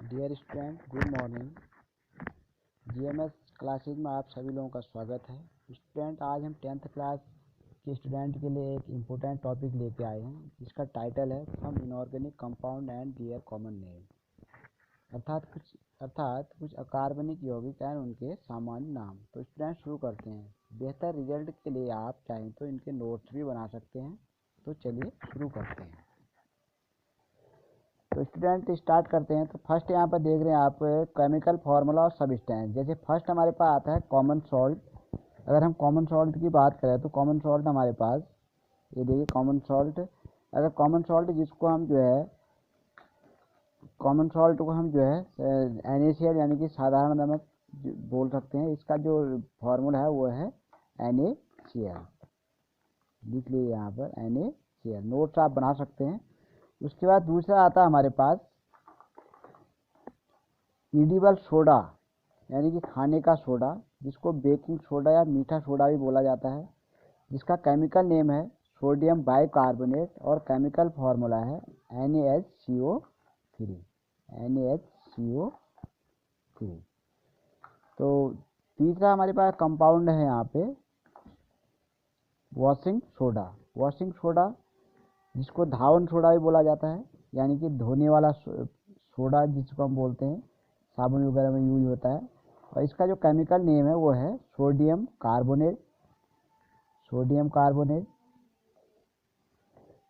Dear student, good morning. GMS classes में आप सभी लोगों का स्वागत है। स्टूडेंट, आज हम 10th क्लास के स्टूडेंट के लिए एक इम्पोर्टेंट टॉपिक लेके आए हैं जिसका टाइटल है some inorganic compound and their common name, अर्थात कुछ अकार्बनिक यौगिक एंड उनके सामान्य नाम। तो स्टूडेंट शुरू करते हैं। बेहतर रिजल्ट के लिए आप चाहें तो इनके नोट्स भी बना सकते हैं। तो चलिए शुरू करते हैं। तो स्टूडेंट स्टार्ट करते हैं। तो फर्स्ट यहाँ पर देख रहे हैं आप केमिकल फार्मूला और सबस्टेंस। जैसे फर्स्ट हमारे पास आता है कॉमन सॉल्ट। अगर हम कॉमन सॉल्ट की बात करें तो कॉमन सॉल्ट हमारे पास ये देखिए कॉमन सॉल्ट। अगर कॉमन सॉल्ट जिसको हम जो है कॉमन सॉल्ट को हम जो है NaCl यानी कि साधारण नमक बोल सकते हैं। इसका जो फार्मूला है वो है NaCl। लिख लीजिए यहाँ पर NaCl, नोट्स आप बना सकते हैं। उसके बाद दूसरा आता है हमारे पास ईडिबल सोडा यानी कि खाने का सोडा, जिसको बेकिंग सोडा या मीठा सोडा भी बोला जाता है, जिसका केमिकल नेम है सोडियम बाइकार्बोनेट और केमिकल फार्मूला है NaHCO3। तो तीसरा हमारे पास कंपाउंड है यहाँ पे वॉशिंग सोडा, जिसको धावन सोडा भी बोला जाता है, यानी कि धोने वाला सोडा जिसको हम बोलते हैं, साबुन वगैरह में यूज होता है। और इसका जो केमिकल नेम है वो है सोडियम कार्बोनेट।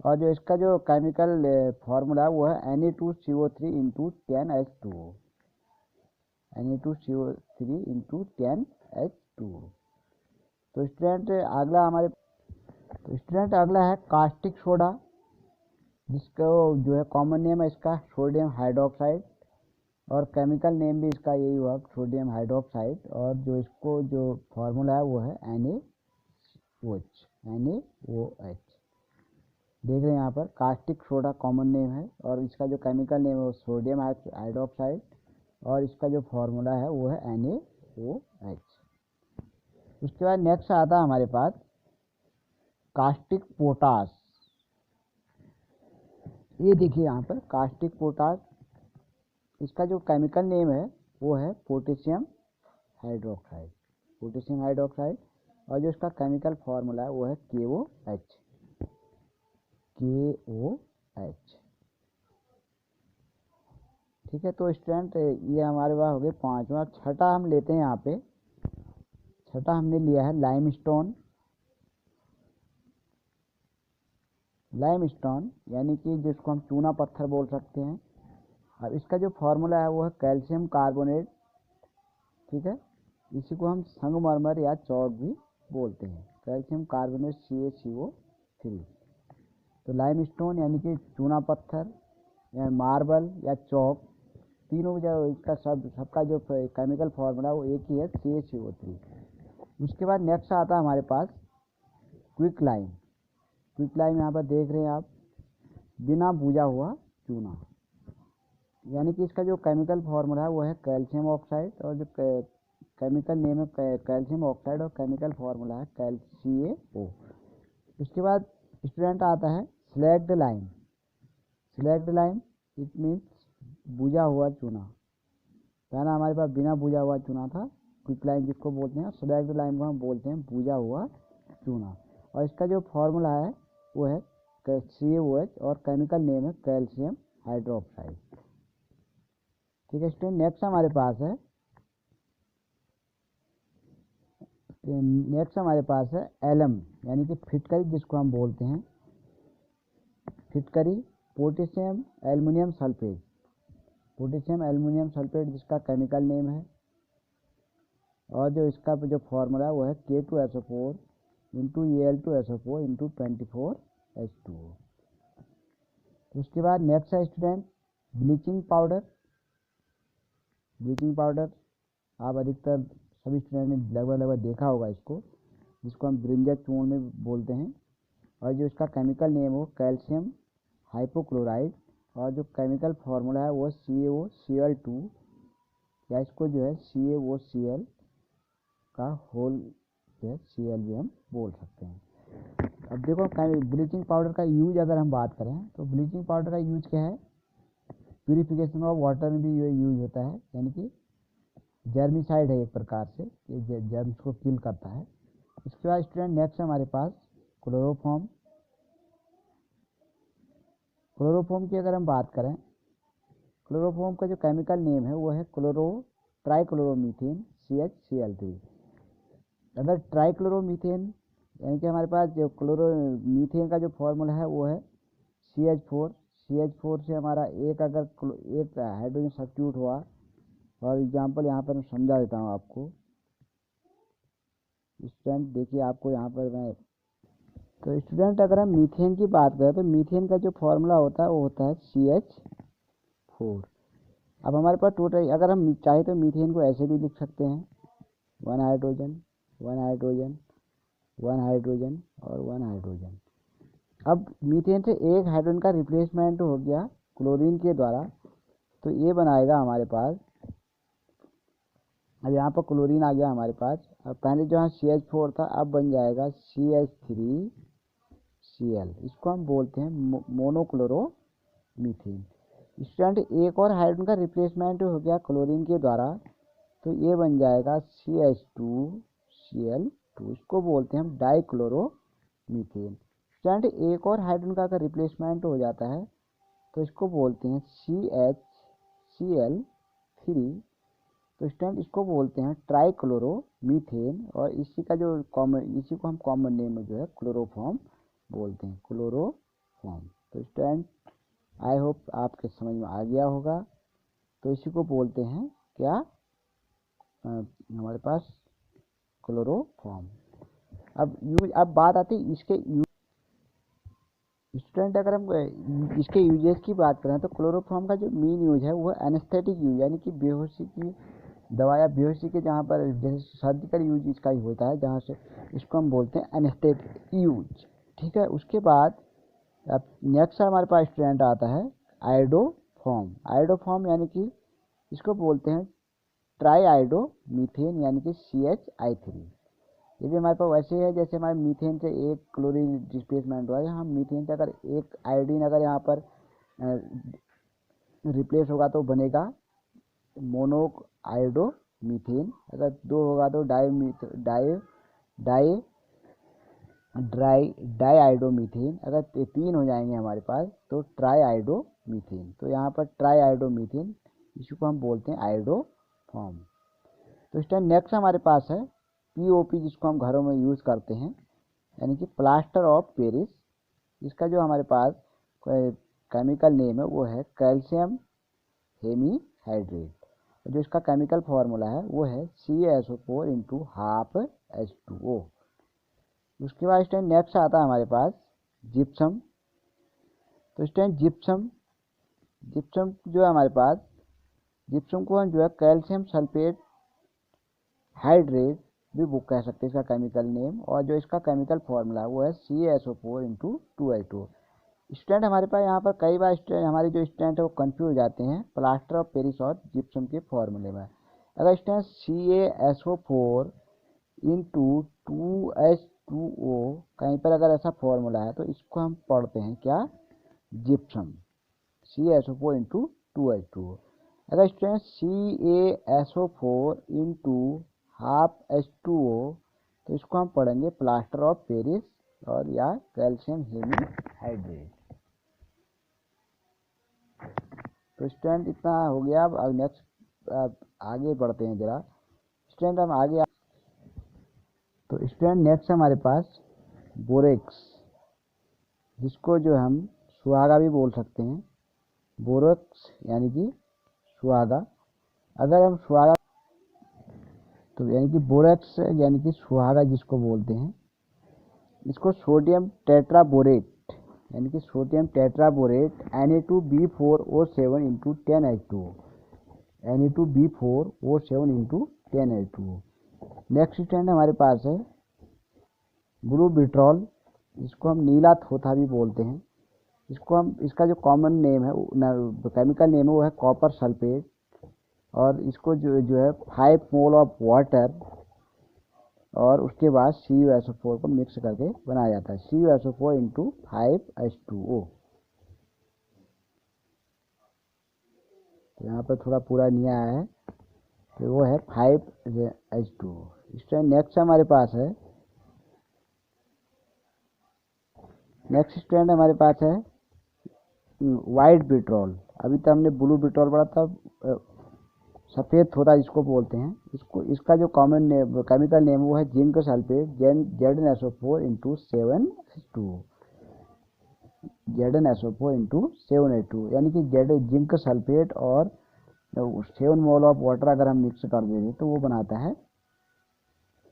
और जो इसका जो केमिकल फार्मूला है वो है Na2CO3 × 10H2O। Na2CO3 × 10H2O। तो स्टूडेंट अगला है कास्टिक सोडा, जिसका जो है कॉमन नेम है इसका सोडियम हाइड्रोक्साइड और केमिकल नेम भी इसका यही हुआ सोडियम हाइड्रोक्साइड। और जो इसको जो फार्मूला है वो है NaOH। देख रहे हैं यहाँ पर कास्टिक सोडा कॉमन नेम है और इसका जो केमिकल नेम है वो सोडियम हाइड्रोक्साइड और इसका जो फार्मूला है वो है NaOH। उसके बाद नेक्स्ट आता है हमारे पास कास्टिक पोटास। ये देखिए यहाँ पर कास्टिक पोटास, इसका जो केमिकल नेम है वो है पोटेशियम हाइड्रोक्साइड और जो इसका केमिकल फार्मूला है वो है KOH। ठीक है। तो स्टूडेंट ये हमारे पास हो गए पांचवा। छठा हम लेते हैं यहाँ पे। छठा हमने लिया है लाइमस्टोन यानी कि जिसको हम चूना पत्थर बोल सकते हैं। अब इसका जो फार्मूला है वो है कैल्शियम कार्बोनेट। ठीक है, इसी को हम संगमरमर या चौक भी बोलते हैं, कैल्शियम कार्बोनेट CaCO3। तो लाइमस्टोन यानी कि चूना पत्थर या मार्बल या चौक, तीनों जो इसका सबका जो केमिकल फार्मूला वो एक ही है CaCO3। उसके बाद नेक्स्ट आता है हमारे पास क्विक लाइम। यहाँ पर देख रहे हैं आप, बिना भुजा हुआ चूना, यानी कि इसका जो केमिकल फार्मूला है वो है कैल्शियम ऑक्साइड और जो केमिकल नेम है कैल्शियम ऑक्साइड और केमिकल फार्मूला है CaO। उसके बाद स्टूडेंट आता है स्लैग्ड लाइम। इट मीन्स भुजा हुआ चूना। पहला हमारे पास बिना भुजा हुआ चूना था, क्विक लाइम जिसको बोलते हैं। स्लैग्ड लाइम को हम बोलते हैं भुजा हुआ चूना और इसका जो फार्मूला है वो है CaOH और केमिकल नेम है कैल्शियम हाइड्रोक्साइड। ठीक है स्टूडेंट, नेक्स्ट हमारे पास है एलम यानी कि फिटकरी, जिसको हम बोलते हैं फिटकरी। पोटेशियम एल्युमिनियम सल्फेट जिसका केमिकल नेम है और जो इसका जो फार्मूला है वो है K2SO4 × Al2SO4 × 24H2O। उसके बाद नेक्स्ट है स्टूडेंट ब्लीचिंग पाउडर। आप अधिकतर सभी स्टूडेंट ने लगभग देखा होगा इसको, जिसको हम ब्रिंजल चूर्ण में बोलते हैं। और जो इसका केमिकल नेम हो कैल्शियम हाइपोक्लोराइड और जो केमिकल फार्मूला है वो CaOCl2 या इसको जो है CaOCl का होल जो है Cl भी हम बोल सकते हैं। अब देखो ब्लीचिंग पाउडर का यूज अगर हम बात करें तो ब्लीचिंग पाउडर का यूज क्या है, प्यूरिफिकेशन ऑफ वाटर में भी ये यूज होता है, यानी कि जर्मिसाइड है एक प्रकार से, ये जर्म्स को किल करता है। इसके बाद स्टूडेंट नेक्स्ट हमारे पास क्लोरोफॉर्म। क्लोरोफॉर्म की अगर हम बात करें, क्लोरोफॉर्म का जो केमिकल नेम है वो है ट्राइक्लोरोमीथेन CHCl3। अगर ट्राइक्लोरोमीथेन यानी कि हमारे पास जो क्लोरोमीथेन का जो फॉर्मूला है वो है CH4 से हमारा एक हाइड्रोजन सब्स्टिट्यूट हुआ। फॉर एग्जांपल यहाँ पर मैं समझा देता हूँ आपको। स्टूडेंट देखिए, आपको यहाँ पर मैं तो स्टूडेंट अगर हम मीथेन की बात करें तो मीथेन का जो फॉर्मूला होता है वो होता है CH4। अब हमारे पास टोटल, अगर हम चाहे तो मीथेन को ऐसे भी लिख सकते हैं, 1 हाइड्रोजन 1 हाइड्रोजन 1 हाइड्रोजन और 1 हाइड्रोजन। अब मीथेन से एक हाइड्रोजन का रिप्लेसमेंट हो गया क्लोरीन के द्वारा, तो ये बनाएगा हमारे पास, अब यहाँ पर क्लोरीन आ गया हमारे पास। अब पहले जो है CH4 था, अब बन जाएगा CH3Cl। इसको हम बोलते हैं मोनोक्लोरोमीथेन। स्टूडेंट एक और हाइड्रोजन का रिप्लेसमेंट हो गया क्लोरीन के द्वारा, तो ये बन जाएगा CH2Cl2। इसको बोलते हैं हम डाइक्लोरोमीथेन। स्टूडेंट एक और हाइड्रोजन का अगर रिप्लेसमेंट हो जाता है तो इसको बोलते हैं CHCl3। तो स्टूडेंट इसको बोलते हैं ट्राइक्लोरोमीथेन, और इसी को हम कॉमन नेम में जो है क्लोरोफॉर्म बोलते हैं, क्लोरोफॉर्म। तो स्टूडेंट आई होप आपके समझ में आ गया होगा। तो इसी को बोलते हैं क्या, हमारे पास क्लोरोफॉर्म। अब बात आती है इसके स्टूडेंट, अगर हम इसके यूजेस की बात करें तो क्लोरोफॉर्म का जो मेन यूज है वो एनेस्थेटिक यूज, यानी कि बेहोशी की दवा या बेहोशी के जहाँ पर जैसे सर्जिकल यूज इसका ही होता है, जहाँ से इसको हम बोलते हैं एनेस्थेटिक यूज। ठीक है। उसके बाद अब नेक्स्ट हमारे पास स्टूडेंट आता है आयोडोफॉर्म। आयोडोफॉर्म यानी कि इसको बोलते हैं ट्राई आयोडोमीथेन, यानी कि CHI3। ये भी हमारे पास वैसे है जैसे हमारे मीथेन से एक क्लोरीन डिस्प्लेसमेंट हुआ है, हम मीथेन से अगर एक आयोडीन अगर यहाँ पर रिप्लेस होगा तो बनेगा मोनो आयोडोमीथेन। अगर दो होगा तो डाई आयोडोमीथेन। अगर तीन हो जाएंगे हमारे पास तो ट्राई आयोडोमीथेन। तो यहाँ पर ट्राई आयोडोमीथेन, इसी को हम बोलते हैं आयोडोफॉर्म। तो इस टाइम नेक्स्ट हमारे पास है POP, जिसको हम घरों में यूज़ करते हैं, यानी कि प्लास्टर ऑफ पेरिस। इसका जो हमारे पास केमिकल नेम है वो है कैल्शियम हेमीहाइड्रेट। जो इसका केमिकल फार्मूला है वो है CaSO4 × ½ H2O। उसके बाद इस टाइम नेक्स्ट आता है हमारे पास जिप्सम। तो इस टाइम जिप्सम जो है हमारे पास, जिप्सम को हम जो है कैल्शियम सल्फेट हाइड्रेट भी बुक कह सकते हैं इसका केमिकल नेम, और जो इसका केमिकल फार्मूला है वो है CaSO4 × 2H2O। स्टूडेंट हमारे पास यहाँ पर कई बार हमारे जो स्टूडेंट है वो कंफ्यूज हो जाते हैं प्लास्टर ऑफ पेरिस और जिप्सम के फॉर्मूले में। अगर स्टूडेंट CaSO4 × 2H2O कहीं पर अगर ऐसा फॉर्मूला है तो इसको हम पढ़ते हैं क्या, जिप्सम, CaSO4 × 2H2O। अगर स्टूडेंट CaSO4 × ½ H2O तो इसको हम पढ़ेंगे प्लास्टर ऑफ पेरिस और या कैल्शियम हेमीहाइड्रेट। तो स्टूडेंट इतना हो गया। अब नेक्स्ट आगे बढ़ते हैं जरा। स्टूडेंट हम आगे तो स्टूडेंट नेक्स्ट हमारे पास बोरेक्स, जिसको जो हम सुहागा भी बोल सकते हैं, बोरेक्स यानी कि सुहागा। अगर हम सुहागा तो यानी कि बोरेक्स यानी कि सुहागा जिसको बोलते हैं, इसको सोडियम टेट्राबोरेट यानी कि sodium tetraborate Na2B4O7 × 10H2O, Na2B4O7 × 10H2O। Next student हमारे पास है ब्लू बिट्रॉल, जिसको हम नीला थोथा भी बोलते हैं। इसका जो कॉमन नेम है, केमिकल नेम है वो है कॉपर सल्फेट, और इसको जो है 5 मोल ऑफ वाटर और उसके बाद CuSO4 को मिक्स करके बनाया जाता है, CuSO4 × 5H2O। तो यहाँ पर थोड़ा पूरा नहीं आया है, तो वो है 5H2। इस टाइम नेक्स्ट हमारे पास है, नेक्स्ट स्टैंड हमारे पास है वाइट पेट्रोल। अभी तो हमने ब्लू पेट्रोल पढ़ा था, सफ़ेद थोड़ा जिसको बोलते हैं। इसको इसका जो कॉमन नेम केमिकल नेम वो है zinc sulphate ZnSO4 into 7H2, ZnSO4 into 7H2, यानी कि जिंक सल्फेट और 7 मोल ऑफ वाटर अगर हम मिक्स कर देंगे तो वो बनाता है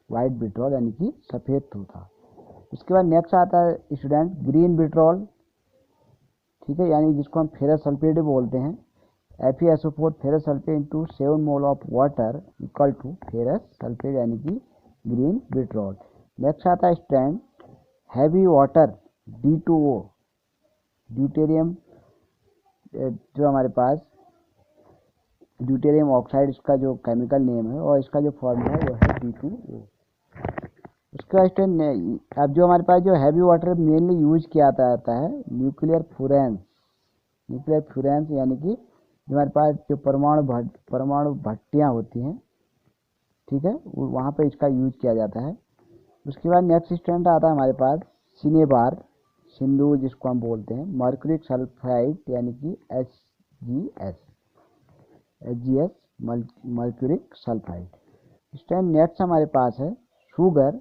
वाइट पेट्रोल, यानी कि सफ़ेद थोड़ा। उसके बाद नेक्स्ट आता है स्टूडेंट ग्रीन पेट्रोल, ठीक है, यानी जिसको हम फेरस सल्फेट बोलते हैं। FeSO4 ferrous sulphate into 7 mole of water equal to ferrous sulphate, यानी कि ग्रीन पेट्रोल। नेक्स्ट आता है stand heavy water D2O, deuterium, जो हमारे पास ड्यूटेरियम ऑक्साइड इसका जो केमिकल नेम है, और इसका जो फॉर्मूला है वो है D2O। उसके बाद स्टैंड अब जो हमारे पास जो हैवी वाटर मेनली यूज किया जाता है न्यूक्लियर फ्यूरेंस, न्यूक्लियर फ्यूरेंस यानी कि जो हमारे पास जो परमाणु भट्टियाँ होती हैं, ठीक है, वहाँ पे इसका यूज किया जाता है। उसके बाद नेक्स्ट स्टैंड आता है हमारे पास सिनेबार, सिंदूर जिसको हम बोलते हैं, मर्क्यूरिक सल्फाइड यानी कि HGS mercuric sulphide. Stand next हमारे पास है शुगर,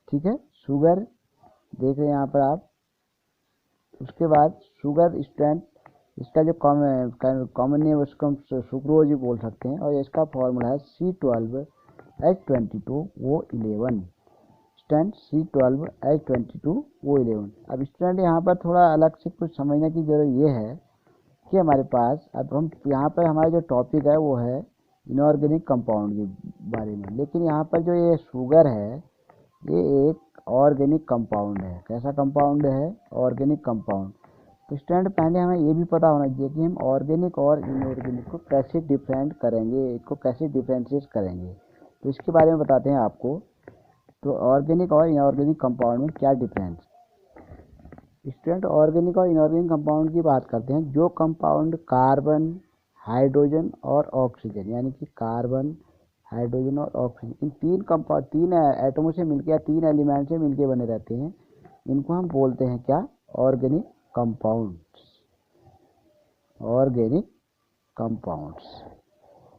ठीक है, शुगर देख रहे हैं यहाँ पर आप। उसके बाद शुगर स्टैंड, इसका जो कॉमन नेम उसको हम सुक्रोज भी बोल सकते हैं, और इसका फॉर्मूला है C12H22O11, स्टैंड C12H22O11। अब स्टैंड यहाँ पर थोड़ा अलग से कुछ समझने की जरूरत ये है कि हमारे पास अब हम यहाँ पर हमारा जो टॉपिक है वो है इनऑर्गेनिक कंपाउंड के बारे में, लेकिन यहाँ पर जो ये शुगर है ये एक ऑर्गेनिक कंपाउंड है। कैसा कंपाउंड है? Organic compound. तो स्टूडेंट पहले हमें ये भी पता होना चाहिए कि हम ऑर्गेनिक और इनऑर्गेनिक को कैसे डिफरेंट करेंगे, इसको कैसे डिफरेंशिएट करेंगे, तो इसके बारे में बताते हैं आपको। तो ऑर्गेनिक और इनऑर्गेनिक कंपाउंड में क्या डिफरेंस? स्टूडेंट ऑर्गेनिक और इनऑर्गेनिक कंपाउंड की बात करते हैं जो कंपाउंड कार्बन, हाइड्रोजन और ऑक्सीजन, यानी कि कार्बन, हाइड्रोजन और ऑक्सीजन, इन तीन एटमों से मिलकर या तीन एलिमेंट से मिलकर बने रहते हैं, इनको हम बोलते हैं क्या? Organic compounds. Organic compounds.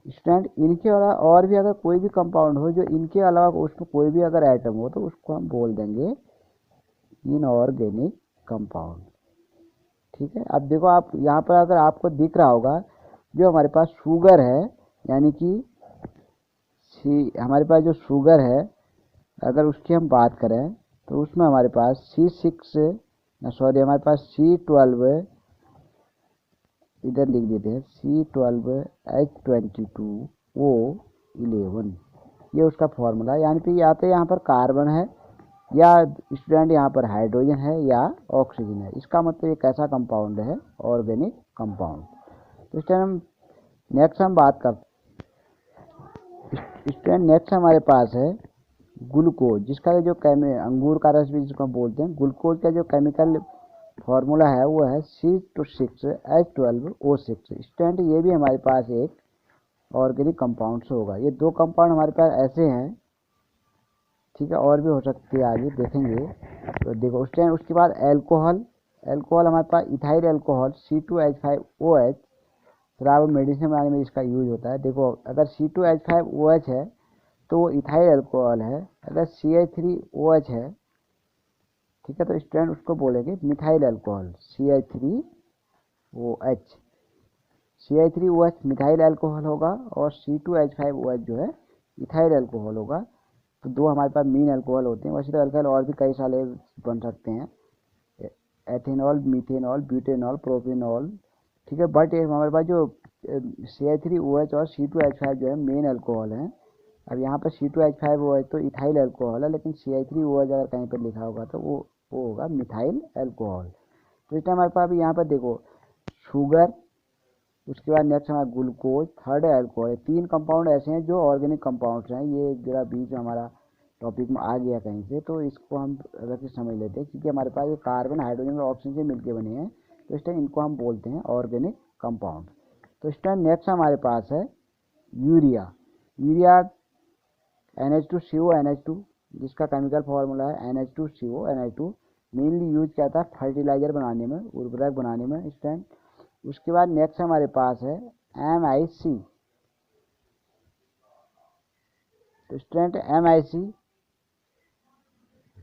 Student इनके अलावा और भी अगर कोई भी कंपाउंड हो जो इनके अलावा उसमें कोई भी अगर एटम हो तो उसको हम बोल देंगे इनऑर्गेनिक कंपाउंड, ठीक है। अब देखो आप यहाँ पर अगर आपको दिख रहा होगा जो हमारे पास शुगर है, यानी कि हमारे पास जो शुगर है अगर उसकी हम बात करें तो उसमें हमारे पास हमारे पास C12, इधर लिख देते हैं C12H22O11, ये उसका फॉर्मूला है। यानी कि या तो यहाँ पर कार्बन है या स्टूडेंट यहाँ पर हाइड्रोजन है या ऑक्सीजन है, इसका मतलब ये कैसा कंपाउंड है? Organic compound. तो स्टूडेंट नेक्स्ट हम बात करते हैं, स्टूडेंट नेक्स्ट हमारे पास है ग्लूकोज, जिसका जो अंगूर का रस भी जिसको बोलते हैं, ग्लूकोज का जो केमिकल फॉर्मूला है वो है C6H12O6। स्टूडेंट ये भी हमारे पास एक ऑर्गेनिक कंपाउंड से होगा। ये दो कंपाउंड हमारे पास ऐसे हैं, ठीक है, और भी हो सकती है, आगे देखेंगे। तो देखो स्टूडेंट उसके बाद एल्कोहल, एल्कोहल हमारे पास इथाइल एल्कोहल C2H5OH, शराब मेडिसिन बनाने में इसका यूज होता है। देखो अगर C2H5OH है तो वो इथाइल अल्कोहल है, अगर CH3OH है, ठीक है, तो स्टूडेंट उसको बोलेंगे methyl alcohol CH3OH। CH3OH methyl alcohol होगा और C2H5OH जो है इथाइल अल्कोहल होगा। तो दो हमारे पास मेन अल्कोहल होते हैं। वैसे तो अल्कोहल और भी कई सारे बन सकते हैं, एथेनॉल, मीथेनॉल, ब्यूटेनॉल, प्रोपेनॉल, ठीक है, बट हमारे पास जो CH3OH और C2H5 जो है मेन अल्कोहल है। अब यहाँ पर C2H5OH तो इथाइल अल्कोहल है, लेकिन CH3OH अगर कहीं पर लिखा होगा तो वो होगा मिथाइल अल्कोहल। तो इस टाइम हमारे पास यहाँ पर देखो शुगर, उसके बाद नेक्स्ट हमारा ग्लूकोज, थर्ड है अल्कोहल। तीन कंपाउंड ऐसे हैं जो ऑर्गेनिक कंपाउंड्स हैं। ये जरा बीच में हमारा टॉपिक में आ गया कहीं से, तो इसको हम अगर से समझ लेते हैं, क्योंकि हमारे पास ये कार्बन, हाइड्रोजन और ऑक्सीजन से मिलकर बने हैं, तो इस टाइम इनको हम बोलते हैं ऑर्गेनिक कंपाउंड। तो स्टूडेंट नेक्स्ट हमारे पास है यूरिया। यूरिया NH2CO NH2, जिसका केमिकल फॉर्मूला है NH2CO NH2, मेनली यूज किया था फर्टिलाइजर बनाने में, उर्वरक बनाने में स्टूडेंट। उसके बाद नेक्स्ट हमारे पास है MIC। तो स्टूडेंट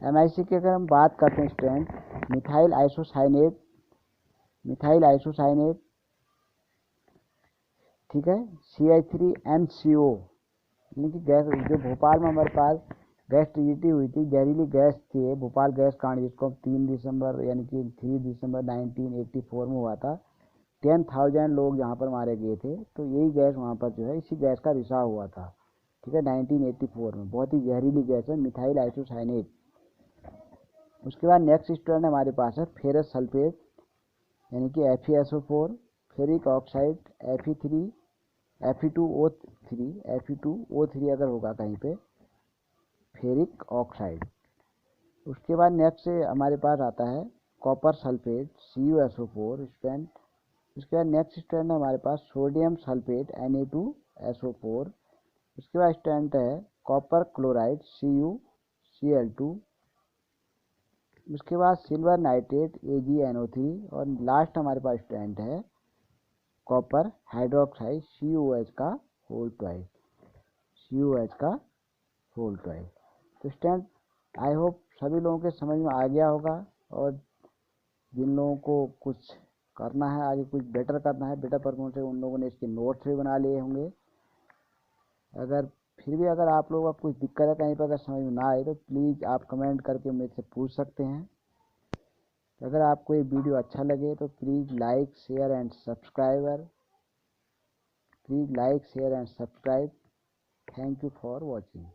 MIC की अगर हम बात करते हैं स्टूडेंट, मिथाइल आइसोसाइनेट, ठीक है, CH3NCO, यानी कि गैस जो भोपाल में हमारे पास गैस ट्रेजिडी हुई थी, जहरीली गैस थी, भोपाल गैस कांड, जिसको 3 दिसंबर यानी कि 3 दिसंबर 1984 में हुआ था। 10,000 लोग यहाँ पर मारे गए थे। तो यही गैस वहाँ पर जो है, इसी गैस का रिसाव हुआ था, ठीक है, 1984 में। बहुत ही जहरीली गैस है मिथाइल आइसोसाइनेट। उसके बाद नेक्स्ट स्टूडेंट हमारे पास है फेरस सल्फेट, यानी कि FeSO4, फेरिक ऑक्साइड Fe2O3 अगर होगा कहीं पे, फेरिक ऑक्साइड। उसके बाद नेक्स्ट हमारे पास आता है कॉपर सल्फेट CuSO4 स्टूडेंट। उसके बाद नेक्स्ट स्टूडेंट है हमारे पास सोडियम सल्फेट Na2SO4। उसके बाद स्टूडेंट है कॉपर क्लोराइड CuCl2। उसके बाद सिल्वर नाइट्रेट AgNO3। और लास्ट हमारे पास स्टूडेंट है कॉपर हाइड्रोक्साइड CuH का होल ट्वाइस। तो स्टूडेंट आई होप सभी लोगों के समझ में आ गया होगा। और जिन लोगों को कुछ करना है, आगे कुछ बेटर करना है, बेटर परफॉर्मेंस है, उन लोगों ने इसके नोट्स भी बना लिए होंगे। अगर फिर भी अगर आप लोगों का कुछ दिक्कत है, कहीं पर अगर समझ में ना आए, तो प्लीज़ आप कमेंट करके मेरे से पूछ सकते हैं। अगर आपको ये वीडियो अच्छा लगे तो please like share and subscribe. Thank you for watching.